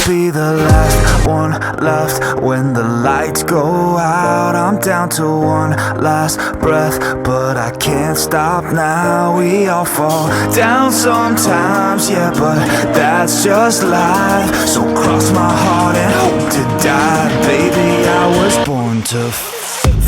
Be the last one left when the lights go out. I'm down to one last breath, but I can't stop now. We all fall down sometimes, yeah, but that's just life. So cross my heart and hope to die. Baby, I was born to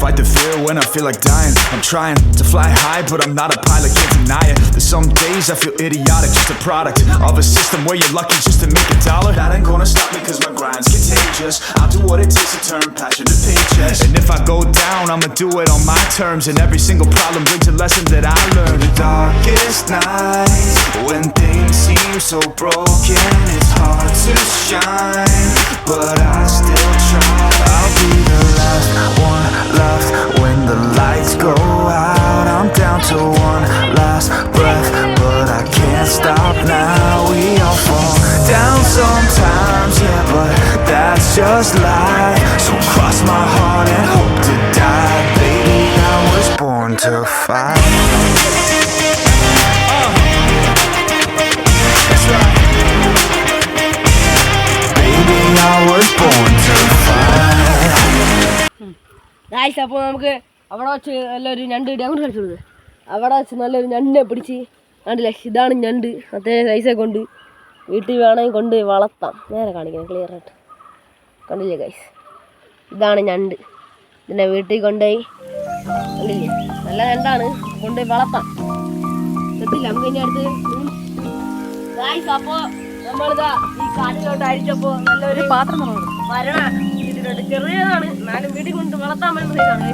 fight the fear when I feel like dying. I'm trying to fly high, but I'm not a pilot, can't deny it. There's some days I feel idiotic, just a product of a system where you're lucky just to make a dollar. That ain't gonna stop me cause my grind's contagious. I'll do what it takes to turn passion to paychecks. And if I go down, I'ma do it on my terms. And every single problem brings a lesson that I learned. The darkest nights, when things seem so broken, it's hard to shine, but I still try. I'll be the last one left when the lights go out. I'm down to one last breath, but I can't stop now. We all fall down sometimes, yeah, but that's just life. So cross my heart and hope to die. Baby, I was born to fight. That's right. Baby, I was born to fight. Guys, അപ്പോൾ നമുക്ക് അവിടെ വെച്ച് നല്ലൊരു ഞണ്ട് കിട്ടി. അങ്ങോട്ട് കളിച്ചു കൊടുക്കുക. അവിടെ വെച്ച് നല്ലൊരു ഞണ്ടിനെ പിടിച്ച് കണ്ടില്ലേ, ഇതാണ് ഞണ്ട്. അത്യാവശ്യം സൈസൊക്കെ ഉണ്ട്. വീട്ടിൽ വേണമെങ്കിൽ കൊണ്ട് വളർത്താം. നേരെ കാണിക്കണം ക്ലിയർ ആയിട്ട്. കണ്ടില്ലേ ഗായ്സ്, ഇതാണ് ഞണ്ട്. ഇതിനെ വീട്ടിൽ കൊണ്ടുപോയി കണ്ടില്ലേ, നല്ല ഞണ്ടാണ്, കൊണ്ടുപോയി വളർത്താം. എത്തില്ല നമുക്ക് ഇനി അടുത്ത് ഗായ്സ്. അപ്പോൾ നമ്മളിതാ ഈ കാട്ടിലോട്ട് അഴിച്ചപ്പോൾ നല്ലൊരു പാത്രം മരണ ഇതിലുണ്ട്. ചെറിയതാണ്, എന്നാലും വീട്ടിൽ കൊണ്ട് വളർത്താൻ പറ്റുന്നതാണ്.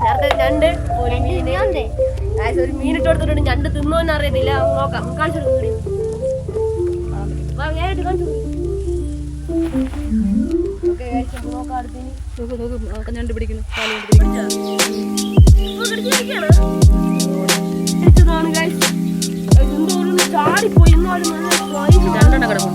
നേരത്തെ ഞണ്ട് ഒരു മീന്, ഒരു മീനിട്ട് കൊടുത്തിട്ടുണ്ട്. ഞണ്ട് തിന്നോന്ന് അറിയത്തില്ല, നോക്കാം. കാണിച്ചു നേരിട്ട് കാണിച്ചു നോക്കാം. അടുത്തിന് ഞണ്ട് പിടിക്കുന്നു. ചാടിപ്പോയി, എന്നാലും നല്ല രണ്ടെണ്ണം കിടക്കും.